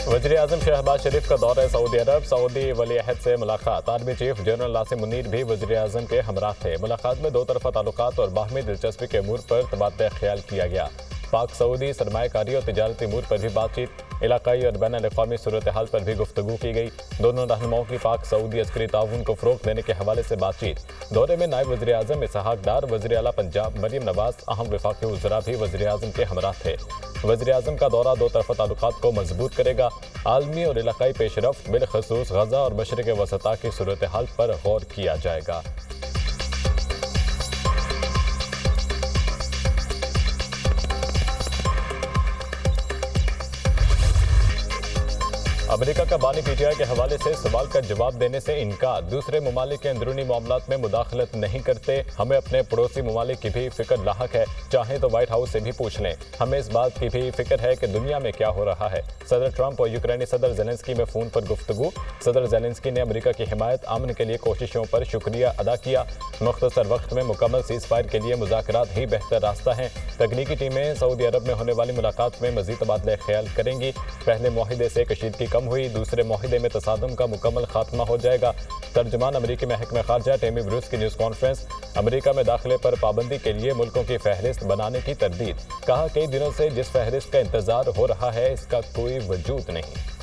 वज़ीर-ए-आज़म शहबाज शरीफ का दौरा सऊदी अरब, सऊदी वली-अहद से मुलाकात। आर्मी चीफ जनरल नासिम मुनीर भी वज़ीर-ए-आज़म के हमराह थे। मुलाकात में दो तरफ़ा ताल्लुकात और बाहमी दिलचस्पी के अमूर पर तबादला ख्याल किया गया। पाक सऊदी सरमायाकारी और तिजारती अमूर पर भी बातचीत, इलाकाई और बैन-अल-अक़वामी सूरत हाल पर भी गुफ्तगू की गई। दोनों रहनुमाओं की पाक सऊदी अस्करी ताउन को फ़रोग़ देने के हवाले से बातचीत। दौरे में नायब वज़ीर-ए-आज़म इसहाक़ डार, वज़ीर आला पंजाब मरियम नवाज़, अहम वफ़ाक़ी वज़रा भी वज़ीर-ए-आज़म के हमराह थे। वज़ीर-ए-आज़म का दौरा दो तरफ़ा ताल्लुकात को मजबूत करेगा। आलमी और इलाकाई पेशरफ्त, बिलख़ुसूस गज़ा और मशरिक़ वसता की सूरत हाल पर गौर किया जाएगा। अमेरिका का बानी पीटीआई के हवाले से सवाल का जवाब देने से इनकार। दूसरे ममालिक के अंदरूनी मामलात में मुदाखलत नहीं करते। हमें अपने पड़ोसी ममालिक की भी फिक्र लाहक है। चाहें तो व्हाइट हाउस से भी पूछ लें। हमें इस बात की भी फिक्र है कि दुनिया में क्या हो रहा है। सदर ट्रंप और यूक्रेनी सदर ज़ेलेंस्की में फ़ोन पर गुफ्तगू। सदर ज़ेलेंस्की ने अमेरिका की हिमायत, अमन के लिए कोशिशों पर शुक्रिया अदा किया। मुख्तसर वक्त में मुकम्मल सीज़ फायर के लिए मुज़ाकरात ही बेहतर रास्ता है। तकनीकी टीमें सऊदी अरब में होने वाली मुलाकात में मज़ीद तबादला ख्याल करेंगी। पहले मुआहिदे से कशीदगी कम हुई, दूसरे मुआहिदे में तसादुम का मुकम्मल खात्मा हो जाएगा। तर्जमान अमरीकी महकमा खारजा टेमी ब्रूस की न्यूज़ कॉन्फ्रेंस। अमरीका में दाखिले पर पाबंदी के लिए मुल्कों की फहरिस्त बनाने की तरदीद। कहा, कई दिनों से जिस फहरिस्त का इंतजार हो रहा है इसका कोई वजूद नहीं।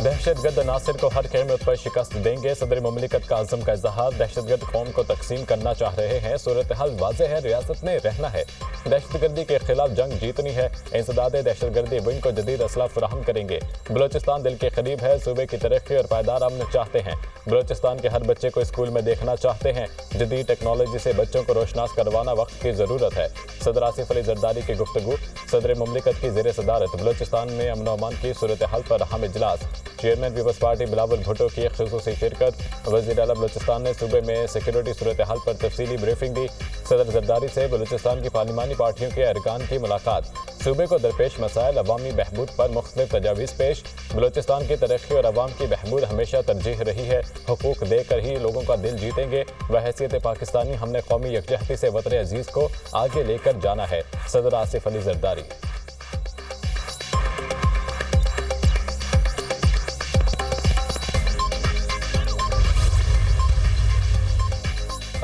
दहशतगर्द नासिर को हर कीमत पर शिकस्त देंगे। सदर मुमलिकत का अज़म का इज़हार। दहशतगर्द कौम को तकसीम करना चाह रहे हैं। सूरत हाल वाज़ेह है, रियासत में रहना है। दहशतगर्दी के खिलाफ जंग जीतनी है। इंसदाद दहशतगर्दी विंग को जदीद असला फराहम करेंगे। बलोचिस्तान दिल के करीब है। सूबे की तरक्की और पायदार अमन चाहते हैं। बलोचिस्तान के हर बच्चे को स्कूल में देखना चाहते हैं। जदीद टेक्नोलॉजी से बच्चों को रोशनास करवाना वक्त की ज़रूरत है। सदर आसिफ अली जरदारी की गुफ्तगू। सदर मुमलिकत की ज़ेर सदारत बलोचिस्तान में अमन अमान की सूरत हाल पर अहम इजलास। चेयरमैन पीपल्स पार्टी बिलावल भुट्टो की एक ख़ुसूसी शिरकत। वज़ीर आला बलोचिस्तान ने सूबे में सिक्योरिटी सूरत हाल पर तफसीली ब्रीफिंग दी। सदर जरदारी से बलोचिस्तान की पार्लिमानी पार्टियों के अरकान की मुलाकात। सूबे को दरपेश मसाइल, अवामी बहबूद पर मुख्तलिफ तजावीज़ पेश। बलोचिस्तान की तरक्की और अवाम की बहबूद हमेशा तरजीह रही है। हुकूक देकर ही लोगों का दिल जीतेंगे। बहैसियत पाकिस्तानी हमने कौमी यकजहती से वतन अजीज़ को आगे लेकर जाना है। सदर आसिफ अली जरदारी।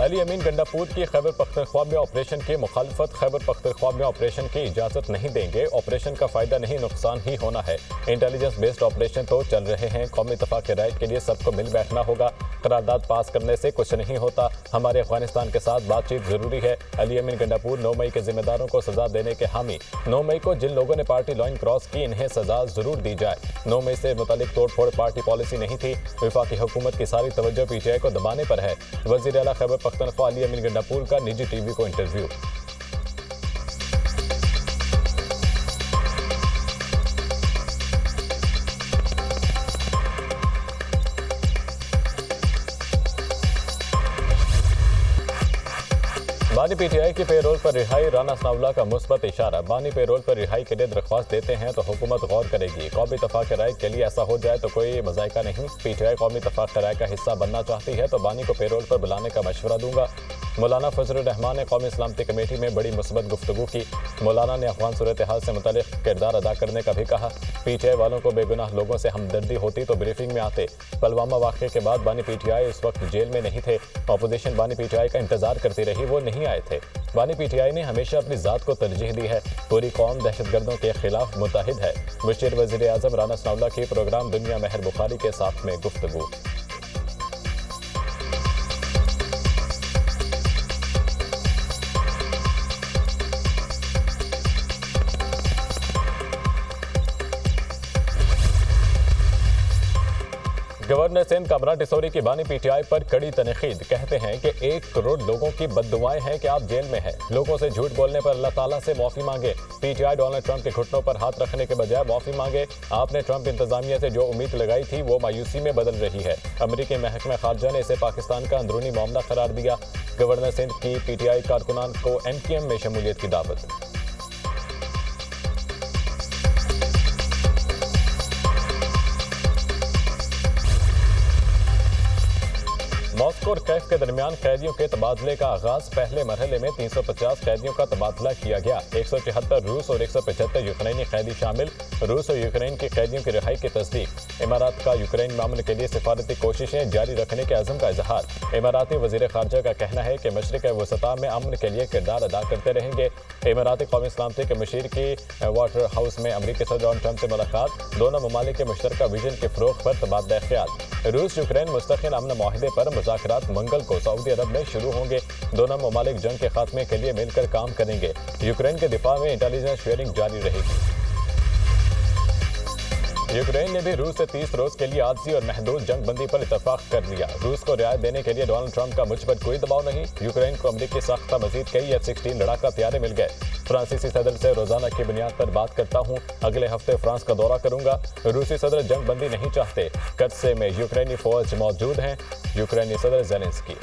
अली अमीन गंडापुर की खैबर पख्तूनख्वा में ऑपरेशन की मुखालफत। खैबर पख्तूनख्वा में ऑपरेशन की इजाज़त नहीं देंगे। ऑपरेशन का फ़ायदा नहीं, नुकसान ही होना है। इंटेलिजेंस बेस्ड ऑपरेशन तो चल रहे हैं। कौमी इत्तफ़ाक़ के राय के लिए सबको मिल बैठना होगा। करारदाद पास करने से कुछ नहीं होता। हमारे अफगानिस्तान के साथ बातचीत ज़रूरी है। अली अमीन गंडापुर 9 मई के जिम्मेदारों को सज़ा देने के हामी। 9 मई को जिन लोगों ने पार्टी लाइन क्रॉस की, इन्हें सज़ा ज़रूर दी जाए। 9 मई से मुतालिक तोड़फोड़ पार्टी पॉलिसी नहीं थी। वफाकी हुकूमत की सारी तवज्जो पीटीआई को दबाने पर है। वज़ीर आला खैबर पख्तूनख्वा अली अमीन गंडापुर का निजी टीवी को इंटरव्यू। बानी पीटीआई की पेरोल पर रिहाई, राना सनाउल्लाह का मुस्बत इशारा। बानी पेरोल पर रिहाई के लिए दरख्वास्त देते हैं तो हुकूमत गौर करेगी। कौमी इत्तफ़ाक़ के राय के लिए ऐसा हो जाए तो कोई मज़ाइका नहीं। पीटीआई कौमी इत्तफ़ाक़ के राय का हिस्सा बनना चाहती है तो बानी को पेरोल पर बुलाने का मशवरा दूंगा। मौलाना फजलुर रहमान ने कौमी सलामती कमेटी में बड़ी मुस्बत गुफ्तगू की। मौलाना ने अफगान सूरत हाल से मुतालिक किरदार अदा करने का भी कहा। पीटीआई वालों को बेगुनाह लोगों से हमदर्दी होती तो ब्रीफिंग में आते। पुलवामा वाक़े के बाद बानी पीटीआई उस वक्त जेल में नहीं थे। अपोजिशन बानी पीटीआई का इंतजार करती रही, वो नहीं आए थे। बानी पीटीआई ने हमेशा अपनी ज़ात को तरजीह दी है। पूरी कौम दहशतगर्दों के खिलाफ मुत्तहिद है। मुशीर वज़ीर आज़म राना सनाउल्लाह की प्रोग्राम दुनिया महर बुखारी के साथ में गुफ्तगू। गवर्नर सिंध कामरान टिसौरी की बानी पीटीआई पर कड़ी तनकीद। कहते हैं कि 1 करोड़ लोगों की बद्दुआएं हैं कि आप जेल में हैं। लोगों से झूठ बोलने पर अल्लाह ताला से माफ़ी मांगे। पीटीआई डोनाल्ड ट्रंप के घुटनों पर हाथ रखने के बजाय माफ़ी मांगे। आपने ट्रंप इंतजामिया से जो उम्मीद लगाई थी वो मायूसी में बदल रही है। अमरीकी महकमा खारजा ने इसे पाकिस्तान का अंदरूनी मामला करार दिया। गवर्नर सिंध की पीटीआई कारकुनान को एमकेएम में शमूलियत की दावत। मॉस्को और कैफ के दरमियान कैदियों के तबादले का आगाज। पहले मरहले में 350 कैदियों का तबादला किया गया। 174 रूस और 175 यूक्रेनी कैदी शामिल। रूस और यूक्रेन के कैदियों की रिहाई की तस्दीक। इमारात का यूक्रेन में अमन के लिए सिफारती कोशिशें जारी रखने के अज़म का इजहार। इमाराती वज़ीर ख़ारजा का कहना है कि मशरिक़ वसता में अमन के लिए किरदार अदा करते रहेंगे। इमाराती कौमी सलामती के मशीर की वाटर हाउस में अमरीकी सदर डोनाल्ड ट्रंप से मुलाकात। दोनों ममालिक के मुश्तरका विजन के फ़रोग़ पर तबादला ख्याल। रूस यूक्रेन मुस्तक़िल अमन माहिदे पर मुज़ाकरात मंगल को सऊदी अरब में शुरू होंगे। दोनों ममालिक जंग के खात्मे के लिए मिलकर काम करेंगे। यूक्रेन के दिफा में इंटेलिजेंस शेयरिंग जारी रहेगी। यूक्रेन ने भी रूस से 30 रोज के लिए आरजी और महदूद जंग बंदी पर इतफाक कर लिया। रूस को रियायत देने के लिए डोनाल्ड ट्रंप का मुझ पर कोई दबाव नहीं। यूक्रेन को अमरीकी साख्ता मजीद कई F-16 लड़ाका तैयारे मिल गए। फ्रांसीसी सदर से रोजाना की बुनियाद पर बात करता हूँ। अगले हफ्ते फ्रांस का दौरा करूंगा। रूसी सदर जंग बंदी नहीं चाहते। कत्से में यूक्रेनी फौज मौजूद हैं। यूक्रेनी सदर ज़ेलेंस्की।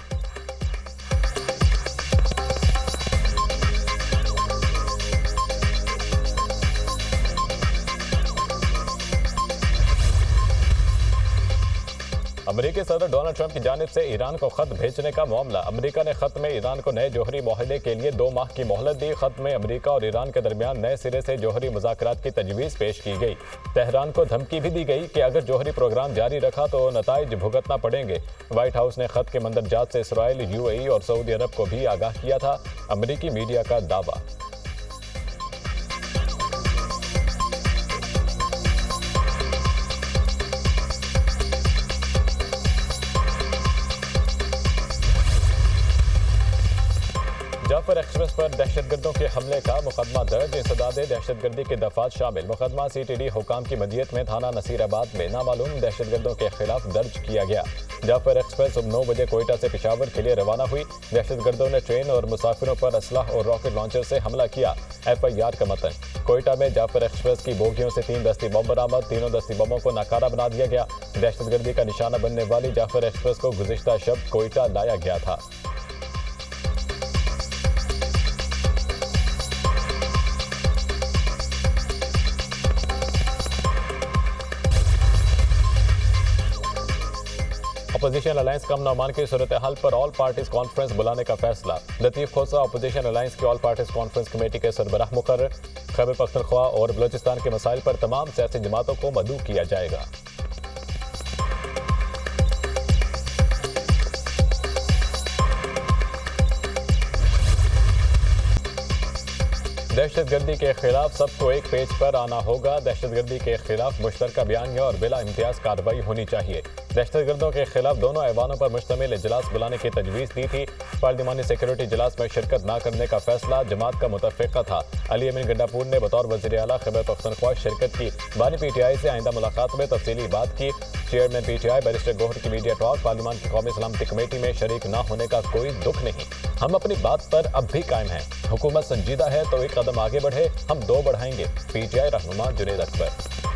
अमरीकी सदर डोनाल्ड ट्रंप की जानिब से ईरान को खत भेजने का मामला। अमरीका ने खत में ईरान को नए जौहरी माहदे के लिए 2 माह की मोहलत दी। खत में अमरीका और ईरान के दरमियान नए सिरे से जौहरी मुज़ाकरात की तजवीज़ पेश की गई। तेहरान को धमकी भी दी गई कि अगर जौहरी प्रोग्राम जारी रखा तो नताइज भुगतना पड़ेंगे। व्हाइट हाउस ने खत के मंदरजात से इसराइल, UAE और सऊदी अरब को भी आगाह किया था। अमरीकी मीडिया का दावा। जाफर एक्सप्रेस पर दहशतगर्दों के हमले का मुकदमा दर्ज। इंसदादे दहशतगर्दी के दफात शामिल। मुकदमा CTD हुकाम की मदीयत में थाना नसीराबाद में नामालूम दहशतगर्दों के खिलाफ दर्ज किया गया। जाफर एक्सप्रेस सुबह 9 बजे कोयटा से पेशावर के लिए रवाना हुई। दहशतगर्दों ने ट्रेन और मुसाफिरों पर असलाह और रॉकेट लॉन्चर से हमला किया। FIR का मतन। कोयटा में जाफर एक्सप्रेस की बोगियों से 3 दस्ती बम बरामद। तीनों दस्ती बमों को नाकारा बना दिया गया। दहशतगर्दी का निशाना बनने वाली जाफर एक्सप्रेस को गुज़िश्ता शब कोयटा लाया गया था। अपोजिशन अलायंस कम नौमान की सूरत हाल पर ऑल पार्टीज कॉन्फ्रेंस बुलाने का फैसला। लतीफ खोसा अपोजिशन अलायंस की ऑल पार्टीज कॉन्फ्रेंस कमेटी के सरबराह मुकर्रर। खैबर पख्तूनख्वा और बलोचिस्तान के मसाइल पर तमाम सियासी जमातों को मदऊ किया जाएगा। दहशतगर्दी के खिलाफ सबको एक पेज पर आना होगा। दहशतगर्दी के खिलाफ मुश्तरका बयानिया और बिला इम्तियाज कार्रवाई होनी चाहिए। दहशतगर्दों के खिलाफ दोनों ऐवानों पर मुश्तमिल इजलास बुलाने की तजवीज़ दी थी। पार्लिमानी सिक्योरिटी इजलास में शिरकत न करने का फैसला जमात का मुतफ़िक़ा था। अली अमीन गंडापुर ने बतौर वज़ीर आला खैबर पख्तूनख्वा शिरकत की। बानी PTI से आइंदा मुलाकात में तफसीली बात की। चेयरमैन PTI बैरिस्टर गौहर की मीडिया टॉक। पार्लिमान की कौमी सलामती कमेटी में शरीक न होने का कोई दुख नहीं। हम अपनी बात पर अब भी कायम हैं। हुकूमत संजीदा है तो एक कदम आगे बढ़े, हम 2 बढ़ाएंगे। PTI रहनुमा जुनैद अकबर।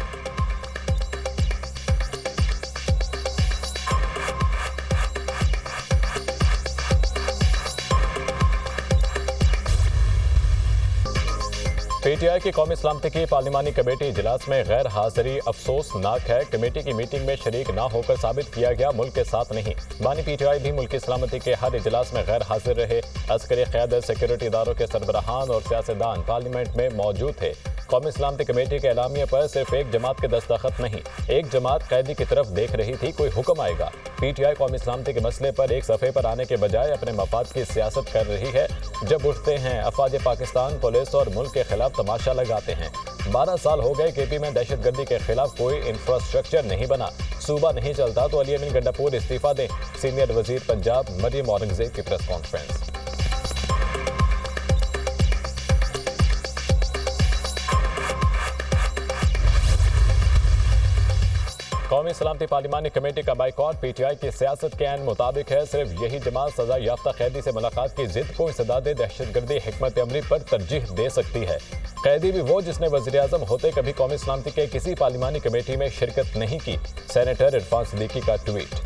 PTI की कौमी सलामती की पार्लिमानी कमेटी इजलास में गैर हाजिरी अफसोसनाक है। कमेटी की मीटिंग में शरीक न होकर साबित किया गया मुल्क के साथ नहीं। बानी PTI भी मुल्क की सलामती के हर इजलास में गैर हाजिर रहे। अस्करी क़यादत, सिक्योरिटी इदारों के सरबराहान और सियासतदान पार्लियामेंट में मौजूद थे। कौमी सलामती कमेटी के एलामिया पर सिर्फ एक जमात के दस्तखत नहीं, एक जमात कैदी की तरफ देख रही थी कोई हुक्म आएगा। PTI कौमी सलामती के मसले पर एक सफ़े पर आने के बजाय अपने मफाद की सियासत कर रही है। जब उठते हैं अफवाज पाकिस्तान, पुलिस और मुल्क के खिलाफ तमाशा लगाते हैं। 12 साल हो गए KP में दहशतगर्दी के खिलाफ कोई इंफ्रास्ट्रक्चर नहीं बना। सूबा नहीं चलता तो अली अमीन गंडापुर इस्तीफा दें। सीनियर वजीर पंजाब मरियम औरंगजेब की प्रेस कॉन्फ्रेंस। कौमी सलामती पार्लिमानी कमेटी का बाइकॉट PTI की सियासत के ऐन मुताबिक है। सिर्फ यही जमात सजा याफ्ता कैदी से मुलाकात की जिद को इंसदादे दहशतगर्दी हिकमत अमली पर तरजीह दे सकती है। कैदी भी वो जिसने वज़ीर आज़म होते कभी कौमी सलामती के किसी पार्लिमानी कमेटी में शिरकत नहीं की। सेनेटर इरफान सिद्दीकी का ट्वीट।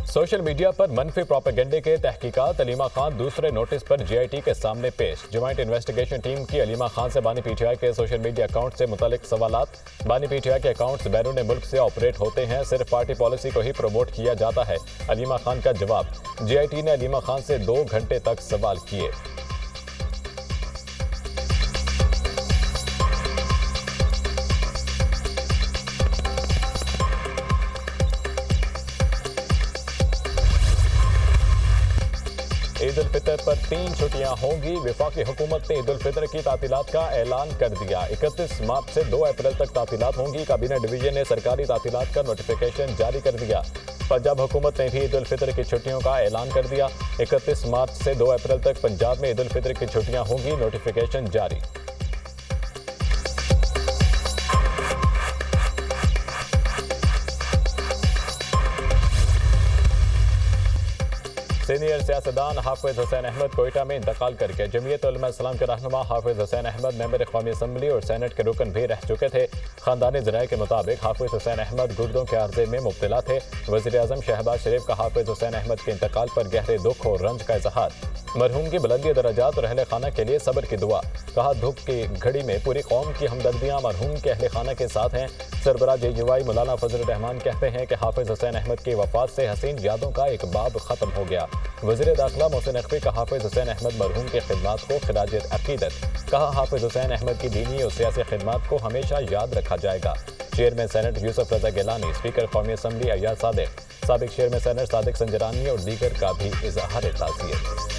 सोशल मीडिया पर मनफी प्रोपेगेंडे के तहकीकात अलीमा खान दूसरे नोटिस पर जीआईटी के सामने पेश। ज्वाइंट इन्वेस्टिगेशन टीम की अलीमा खान से बानी पीटीआई के सोशल मीडिया अकाउंट से मुतालिक सवालात। बानी पीटीआई के अकाउंट्स बैरून मुल्क से ऑपरेट होते हैं, सिर्फ पार्टी पॉलिसी को ही प्रमोट किया जाता है। अलीमा खान का जवाब, जीआईटी ने अलीमा खान से 2 घंटे तक सवाल किए। ईद उल फितर पर 3 छुट्टियां होंगी। वफाकी हुकूमत ने ईद उल फितर की तातीलात का ऐलान कर दिया। 31 मार्च से 2 अप्रैल तक तातीलात होंगी। काबीना डिवीजन ने सरकारी तातीलात का नोटिफिकेशन जारी कर दिया। पंजाब हुकूमत ने भी ईद उल फितर की छुट्टियों का ऐलान कर दिया। 31 मार्च से 2 अप्रैल तक पंजाब में ईद उल फितर की छुट्टियां होंगी, नोटिफिकेशन जारी। सीनियर सियासतदान हाफिज हुसैन अहमद कोयटा में इंतकाल करके जमीयत उलमा इस्लाम के रहनुमा हाफिज हुसैन अहमद मेंबर कौमी असम्बली और सेनेट के रुकन भी रह चुके थे। खानदानी ज़राए के मुताबिक हाफिज हुसैन अहमद गुर्दों के आर्जे में मुब्तला थे। वज़ीर आज़म शहबाज शरीफ का हाफिज हुसैन अहमद के इंतकाल पर गहरे दुख और रंज का इजहार। मरहूम की बुलंदी दराजात और अहले खाना के लिए सब्र की दुआ। कहा, दुख की घड़ी में पूरी कौम की हमदर्दियाँ मरहूम के अहले खाना के साथ हैं। सरबराह JUI मौलाना फजल रहमान कहते हैं कि हाफिज हुसैन अहमद की वफात से हसीन यादों का एक बाब खत्म हो गया। वज़ीर दाखिला मोहसिन नकवी का हाफिज हुसैन अहमद मरहूम की खिदमत को खिराज अकीदत। कहा, हाफिज हुसैन अहमद की दीनी और सियासी खिदमत को हमेशा याद रखा जाएगा। चेयरमैन सेनेट यूसुफ रजा गिलानी, स्पीकर कौमी असम्बली अय्याज सादिक, साबिक चेयरमैन सेनेट सादिक संजरानी और दीगर का भी इजहार ताज़ियत।